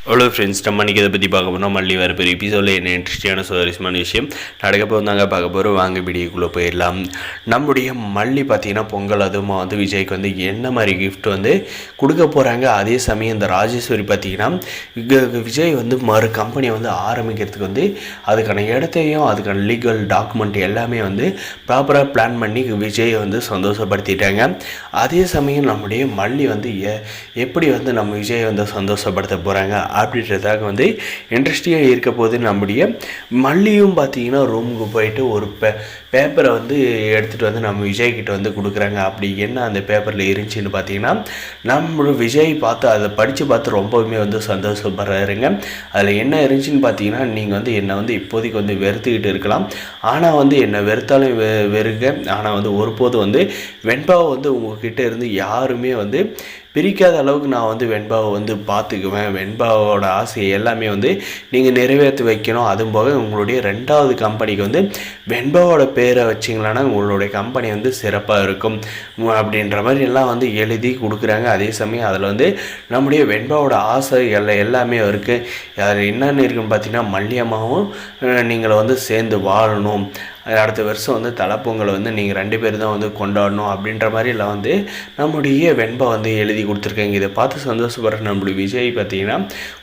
Hello friends, நம்ம இன்றைக்கி இதை பற்றி பார்க்க போனால் மல்லி வர பெரிய எபிசோடில் என்ன இன்ட்ரெஸ்டிங்கான சுவாரஸ்யமான விஷயம் நடக்கப்போ நாங்கள் பார்க்க போகிறோம். வாங்க வீடியோக்குள்ளே போயிடலாம். நம்முடைய மல்லி பார்த்திங்கன்னா பொங்கல் அதுமா வந்து விஜய்க்கு வந்து என்ன மாதிரி கிஃப்ட் வந்து கொடுக்க போகிறாங்க. அதே சமயம் இந்த ராஜேஸ்வரி பார்த்திங்கன்னா விஜய் வந்து மறு கம்பெனியை வந்து ஆரம்பிக்கிறதுக்கு வந்து அதுக்கான இடத்தையும் அதுக்கான லீகல் டாக்குமெண்ட் எல்லாமே வந்து ப்ராப்பராக பிளான் பண்ணி விஜயை வந்து சந்தோஷப்படுத்திட்டாங்க. அதே சமயம் நம்முடைய மல்லி வந்து எப்படி வந்து நம்ம விஜயை வந்து சந்தோஷப்படுத்த போகிறாங்க அப்படின்றதாக வந்து இன்ட்ரெஸ்டிங்காக இருக்க போது. நம்முடைய மல்லியும் பார்த்திங்கன்னா ரூமுக்கு போயிட்டு ஒரு பேப்பரை வந்து எடுத்துகிட்டு வந்து நம்ம விஜய்கிட்ட வந்து கொடுக்குறாங்க. அப்படி என்ன அந்த பேப்பரில் இருந்துச்சின்னு பார்த்தீங்கன்னா நம்ம விஜய் பார்த்து அதை படித்து பார்த்து ரொம்பவுமே வந்து சந்தோஷப்படுறாருங்க. அதில் என்ன இருந்துச்சுன்னு பார்த்தீங்கன்னா, நீங்கள் வந்து என்னை வந்து இப்போதைக்கு வந்து வெறுத்துக்கிட்டு இருக்கலாம், ஆனால் வந்து என்னை வெறுத்தாலும் வெறுங்க, ஆனால் வந்து ஒருபோது வந்து வெண்பாவை வந்து உங்ககிட்ட இருந்து யாருமே வந்து பிரிக்காத அளவுக்கு நான் வந்து வெண்பாவை வந்து பார்த்துக்குவேன். வெண்பாவோட ஆசையை எல்லாமே வந்து நீங்கள் நிறைவேற்றி வைக்கணும். அதுவும் போக உங்களுடைய 2வது கம்பெனிக்கு வந்து வெண்பாவோட பேரை வச்சிங்களான்னா உங்களுடைய கம்பெனி வந்து சிறப்பாக இருக்கும் அப்படின்ற மாதிரி எல்லாம் வந்து எழுதி கொடுக்குறாங்க. அதே சமயம் அதில் வந்து நம்முடைய வெண்பாவோட ஆசை எல்லாமே இருக்குது. அதில் என்னென்னு இருக்குன்னு பார்த்தீங்கன்னா, மல்லியம்மாவும் நீங்களை வந்து சேர்ந்து வாழணும், அடுத்த வருஷம் வந்து தலைப்பொங்கலை வந்து நீங்கள் 2 பேர் தான் வந்து கொண்டாடணும் அப்படின்ற மாதிரிலாம் வந்து நம்முடைய வெண்பா வந்து எழுதி கொடுத்துருக்காங்க. இதை பார்த்து சந்தோஷப்படுற நம்முடைய விஜய் பார்த்திங்கன்னா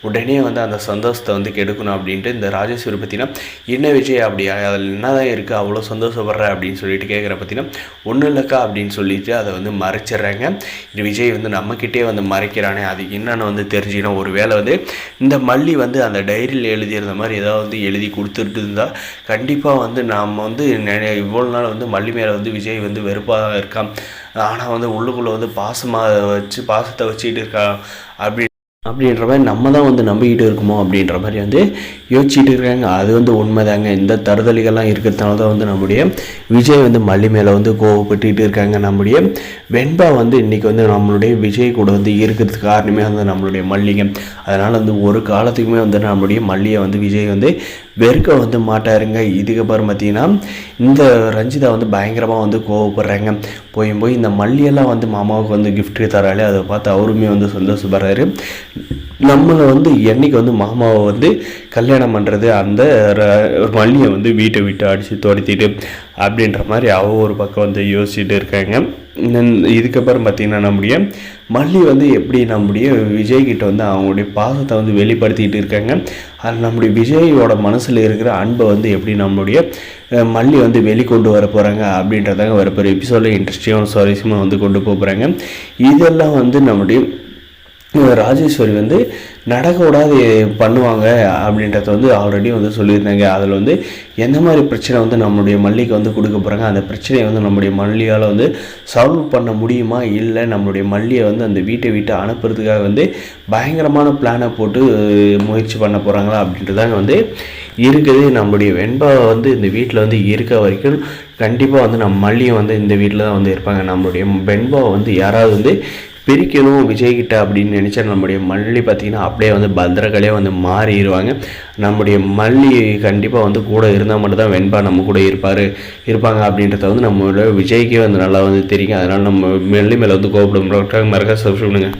உடனே வந்து அந்த சந்தோஷத்தை வந்து கெடுக்கணும் அப்படின்ட்டு இந்த ராஜேஸ்வரி பார்த்திங்கன்னா, என்ன விஜய் அப்படியா, அதில் என்ன தான் இருக்குது அவ்வளோ சந்தோஷப்படுற அப்படின்னு சொல்லிட்டு கேட்குற பார்த்திங்கன்னா, ஒன்றும் இல்லைக்கா அப்படின்னு சொல்லிட்டு அதை வந்து மறைச்சிட்றாங்க. இந்த விஜய் வந்து நம்மக்கிட்டே வந்து மறைக்கிறானே, அது என்னென்னு வந்து தெரிஞ்சுக்கணும். ஒரு வேளை வந்து இந்த மல்லி வந்து அந்த டைரியில் எழுதியிருந்த மாதிரி ஏதாவது வந்து எழுதி கொடுத்துட்டு இருந்தால் கண்டிப்பாக வந்து நாம் வந்து இவ்வளோ நாள் வந்து மல்லி மேலே வந்து விஜய் வந்து வெறுப்பாக இருக்கான், ஆனால் வந்து உள்ளுக்குள்ளே வந்து பாசத்தை வச்சுக்கிட்டு இருக்கான் அப்படின்ற மாதிரி நம்ம தான் வந்து நம்பிக்கிட்டு இருக்குமோ அப்படின்ற மாதிரி வந்து யோசிச்சுட்டு இருக்காங்க. அது வந்து உண்மைதாங்க. இந்த தருதலிகள்லாம் இருக்கிறதுனால தான் வந்து நம்முடைய விஜய் வந்து மல்லி மேலே வந்து கோவப்பட்டுக்கிட்டு இருக்காங்க. நம்முடைய வெண்பா வந்து இன்றைக்கி வந்து நம்மளுடைய விஜய் கூட வந்து இருக்கிறதுக்கு காரணமே வந்து நம்மளுடைய மல்லிகை. அதனால் வந்து ஒரு காலத்துக்குமே வந்து நம்மளுடைய மல்லியை வந்து விஜய் வந்து வெறுக்க வந்து மாட்டாருங்க. இதுக்கப்புறம் பார்த்திங்கன்னா இந்த ரஞ்சிதா வந்து பயங்கரமாக வந்து கோவப்படுறாங்க. போய் இந்த மல்லியெல்லாம் வந்து மாமாவுக்கு வந்து கிஃப்ட் தராலே அதை பார்த்து அவருமே வந்து சந்தோஷப்படுறாரு. நம்மளை வந்து என்றைக்கு வந்து மாமாவை வந்து கல்யாணம் பண்ணுறது, அந்த மல்லியை வந்து வீட்டை விட்டு அடித்து துரத்திட்டு அப்படின்ற மாதிரி ஒரு பக்கம் வந்து யோசிச்சுட்டு இருக்காங்க. இதுக்கப்புறம் பார்த்திங்கன்னா நம்முடைய மல்லி வந்து எப்படி நம்முடைய விஜய்கிட்ட வந்து அவங்களுடைய பாசத்தை வந்து வெளிப்படுத்திக்கிட்டு இருக்காங்க. அது நம்முடைய விஜயோட மனசில் இருக்கிற அன்பை வந்து எப்படி நம்மளுடைய மல்லி வந்து வெளிக்கொண்டு வர போகிறாங்க அப்படின்றதாங்க வரப்போகிற எபிசோடில் இன்ட்ரெஸ்டிங்கான சுவாரஸ்யமாக வந்து கொண்டு போகிறாங்க. இதெல்லாம் வந்து நம்முடைய ராஜேஸ்வரி வந்து நடக்கக்கூடாது பண்ணுவாங்க அப்படின்றத வந்து ஆல்ரெடி வந்து சொல்லியிருந்தாங்க. அதில் வந்து எந்த மாதிரி பிரச்சனை வந்து நம்மளுடைய மல்லிக்கு வந்து கொடுக்க போகிறாங்க, அந்த பிரச்சனையை வந்து நம்மளுடைய மல்லியால் வந்து சால்வ் பண்ண முடியுமா, இல்லை நம்மளுடைய மல்லியை வந்து அந்த வீட்டை விட்டு அனுப்புறதுக்காக வந்து பயங்கரமான பிளானை போட்டு முயற்சி பண்ண போகிறாங்களா அப்படின்றதாங்க வந்து இருக்குது. நம்மளுடைய வெண்பா வந்து இந்த வீட்டில் வந்து இருக்க வரைக்கும் கண்டிப்பாக வந்து நம்ம மல்லியை வந்து இந்த வீட்டில் தான் வந்து இருப்பாங்க. நம்மளுடைய வெண்பாவை வந்து யாராவது வந்து பிரிக்கணும் விஜய்கிட்ட அப்படின்னு நினச்சா நம்முடைய மல்லி பார்த்திங்கன்னா அப்படியே வந்து பத்திரகாளியாக வந்து மாறிடுவாங்க. நம்முடைய மல்லி கண்டிப்பாக வந்து கூட இருந்தால் மட்டும்தான் வெண்பா நம்ம கூட இருப்பாங்க அப்படின்றத வந்து நம்மளோட விஜய்க்கே வந்து நல்லா வந்து தெரியும். அதனால் நம்ம மல்லி மேலே வந்து கோபப்படும் மறக்க சப்ஸ்கிரைப் பண்ணுங்கள்.